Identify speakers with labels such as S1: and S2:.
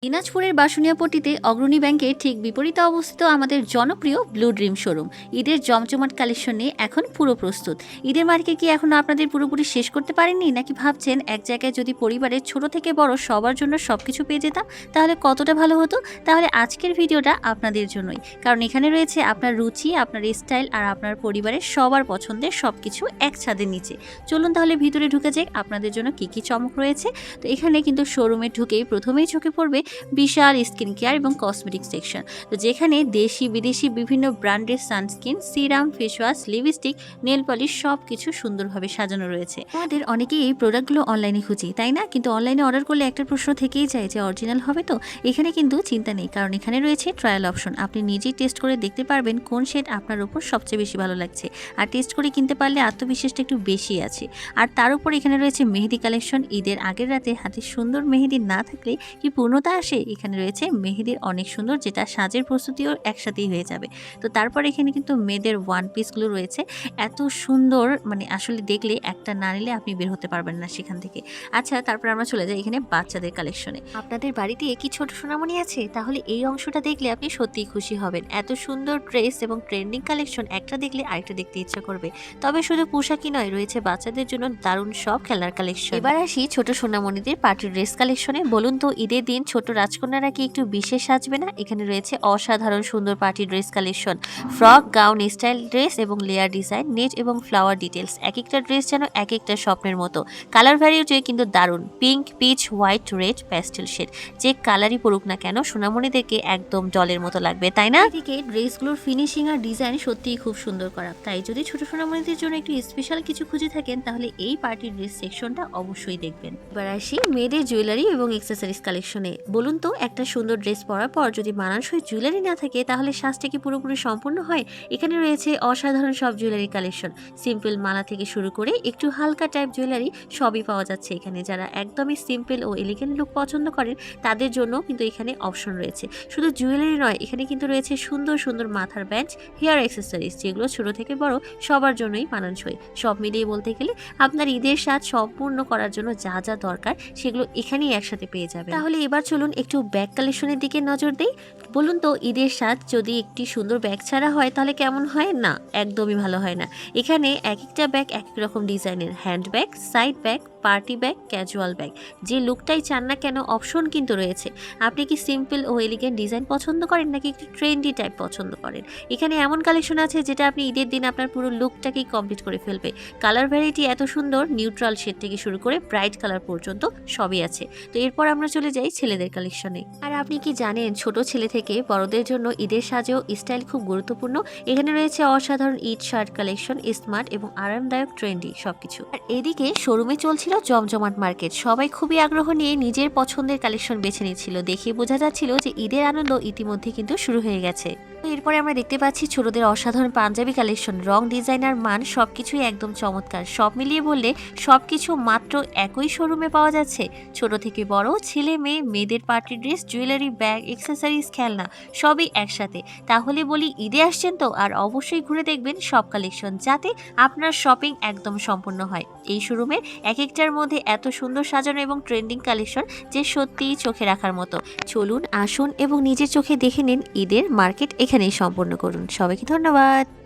S1: দিনাজপুরের বাসুনিয়াপট্টিতে অগ্রণী ব্যাংকের ঠিক বিপরীতে অবস্থিত আমাদের জনপ্রিয় ব্লু ড্রিম শোরুম ঈদের জমজমাট কালেকশন নিয়ে এখন পুরো প্রস্তুত। ঈদের মার্কেট কি এখন আপনাদের পুরোপুরি শেষ করতে পারেননি, নাকি ভাবছেন এক জায়গায় যদি পরিবারের ছোট থেকে বড় সবার জন্য সবকিছু পেয়ে যেতাম তাহলে কতটা ভালো হতো? তাহলে আজকের ভিডিওটা আপনাদের জন্যই, কারণ এখানে রয়েছে আপনার রুচি, আপনার স্টাইল আর আপনার পরিবারের সবার পছন্দের সবকিছু এক ছাদের নিচে। চলুন তাহলে ভিতরে ঢুকে যাক আপনাদের জন্য কি কি চমক রয়েছে। তো এখানে কিন্তু শোরুমে ঢুকেই প্রথমেই চোখে পড়বে বিশাল স্কিন কেয়ার এবং কসমেটিক সেকশন, তো যেখানে দেশি বিদেশি বিভিন্ন ব্র্যান্ডের sunscreen, serum, face wash, lipstick, nail polish সব কিছু সুন্দরভাবে সাজানো রয়েছে। আমাদের অনেকেই এই প্রোডাক্টগুলো অনলাইনে খুঁজি, তাই না? কিন্তু অনলাইনে অর্ডার করলে একটা প্রশ্ন থেকেই যায় যে অরিজিনাল হবে তো? এখানে কিন্তু চিন্তা নেই, কারণ এখানে রয়েছে ট্রায়াল অপশন। আপনি নিজেই টেস্ট করে দেখতে পারবেন কোন শেড আপনার উপর সবচেয়ে বেশি ভালো লাগছে, আর টেস্ট করে কিনতে পারলে আত্মবিশ্বাসটা একটু বেশি আছে। আর তার উপর এখানে রয়েছে মেহেদি কালেকশন। ঈদের আগের রাতে হাতে সুন্দর মেহেদি না থাকলে কি পূর্ণতা আসে? এখানে রয়েছে মেহেদির অনেক সুন্দর, যেটা সাজের প্রস্তুতিও একসাথেই হয়ে যাবে। তো তারপর এখানে কিন্তু মেয়েদের ওয়ান পিসগুলো রয়েছে, এত সুন্দর, মানে আসলে দেখলে একটা না নিলে আপনি বের হতে পারবেন না সেখান থেকে। আচ্ছা, তারপর আমরা চলে যাই এখানে বাচ্চাদের কালেকশনে। আপনাদের বাড়িতে কি ছোট সোনামণি আছে? তাহলে এই অংশটা দেখলে আপনি সত্যিই খুশি হবেন। এত সুন্দর ড্রেস এবং ট্রেন্ডিং কালেকশন, একটা দেখলে আরেকটা দেখতে ইচ্ছা করবে। তবে শুধু পোশাকই নয়, রয়েছে বাচ্চাদের জন্য দারুণ সব খেলার কালেকশন। এবার আসি ছোট সোনামণিদের পার্টি ড্রেস কালেকশনে। বলুন তো, ঈদের দিন ছোট রাজকন্যারা কি একটু বিশেষ সাজবে না? এখানে রয়েছে অসাধারণ সুন্দর party dress collection, frock, gown style dress এবং লেয়ার ডিজাইন, নেট এবং ফ্লাওয়ার ডিটেলস। এক একটা ড্রেস যেন এক একটা স্বপ্নের মতো। কালার ভ্যারিয়েটি কিন্তু দারুণ, pink, peach, white, red, pastel shade. যে কালারই পরুক না কেন সোনামণিদেরকে একদম ডলের মতো লাগবে, তাই না? এদিকে ড্রেসগুলোর ফিনিশিং আর ডিজাইন সত্যিই খুব সুন্দর করা। তাই যদি ছোট সোনামণিদের জন্য একটু স্পেশাল কিছু খুঁজে থাকেন তাহলে এই পার্টি ড্রেস সেকশনটা অবশ্যই দেখবেন। এবার আসি মেয়েদের জুয়েলারি এবং অ্যাক্সেসরিজ কালেকশনে। বলুন তো, একটা সুন্দর ড্রেস পরার পর যদি মানানসই জুয়েলারি না থাকে তাহলে সাজটা কি পুরোপুরি সম্পূর্ণ হয়? এখানে রয়েছে অসাধারণ সব জুয়েলারি কালেকশন, সিম্পল মালা থেকে শুরু করে একটু হালকা টাইপ জুয়েলারি সবই পাওয়া যাচ্ছে এখানে। যারা একদমই সিম্পল ও এলিগেন্ট লুক পছন্দ করেন তাদের জন্য কিন্তু এখানে অপশন রয়েছে। শুধু জুয়েলারি নয়, এখানে কিন্তু রয়েছে সুন্দর সুন্দর মাথার ব্যান্ড, হেয়ার অ্যাক্সেসরিজ, যেগুলো ছোট থেকে বড় সবার জন্যই মানানসই। সব মিলিয়ে বলতে গেলে আপনার ঈদের সাজ সম্পূর্ণ করার জন্য যা যা দরকার সেগুলো এখানেই একসাথে পেয়ে যাবেন। তাহলে এবার চলুন একটু ব্যাগ কালেকশনের দিকে নজর দেই। বলুন তো, ঈদের সাজ যদি একটি সুন্দর ব্যাগ ছাড়া হয় তাহলে কেমন হয়? না, একদমই ভালো হয় না। এখানে এক একটা ব্যাগ এক এক রকম ডিজাইনের, hand bag, side bag, party bag, casual bag, যে লুকটাই চান না কেন অপশন কিন্তু রয়েছে। আপনি কি সিম্পল ও এলিগেন্ট ডিজাইন পছন্দ করেন, নাকি একটু ট্রেন্ডি টাইপ পছন্দ করেন? এখানে এমন কালেকশন আছে যেটা আপনি ঈদের দিন আপনার পুরো লুকটাকেই কমপ্লিট করে ফেলবে। কালার ভ্যারাইটি এত সুন্দর, নিউট্রাল শেড থেকে শুরু করে ব্রাইট কালার পর্যন্ত সবই আছে। তো এরপর আমরা চলে যাই ছেলেদের কালেকশনে। আর আপনি কি জানেন, ছোট ছেলে থেকে বড়দের জন্য ঈদের সাজেও স্টাইল খুব গুরুত্বপূর্ণ। এখানে রয়েছে অসাধারণ ঈদ শার্ট কালেকশন, স্মার্ট এবং আরামদায়ক ট্রেন্ডি সবকিছু। আর এদিকে শোরুমে চলছিল জমজমাট মার্কেট। সবাই খুবই আগ্রহ নিয়ে নিজের পছন্দের কালেকশন বেছে নিচ্ছিল। দেখে বোঝা যাচ্ছিল যে ঈদের আনন্দ ইতিমধ্যে কিন্তু শুরু হয়ে গেছে। এরপরে আমরা দেখতে পাচ্ছি ছোটদের অসাধারণ পাঞ্জাবি কালেকশন, রং, ডিজাইন আর মান সবকিছুই একদম চমৎকার। সব মিলিয়ে বললে সবকিছু মাত্র একই শোরুমে পাওয়া যাচ্ছে। ছোট থেকে বড়, ছেলে মেয়ে, মেয়েদের party dress, jewellery, bag, accessories, খেলনা সবই একসাথে। তাহলে বলি, ঈদে আসছেন তো, আর অবশ্যই ঘুরে দেখবেন সব কালেকশন, যাতে আপনার শপিং একদম সম্পূর্ণ হয়। এই শোরুমের এক একটার মধ্যে এত সুন্দর সাজানো এবং ট্রেন্ডিং কালেকশন যে সত্যিই চোখে রাখার মতো। চলুন, আসুন এবং নিজের চোখে দেখে নিন ঈদের মার্কেট এখানেই সম্পন্ন করুন। সবাইকে ধন্যবাদ।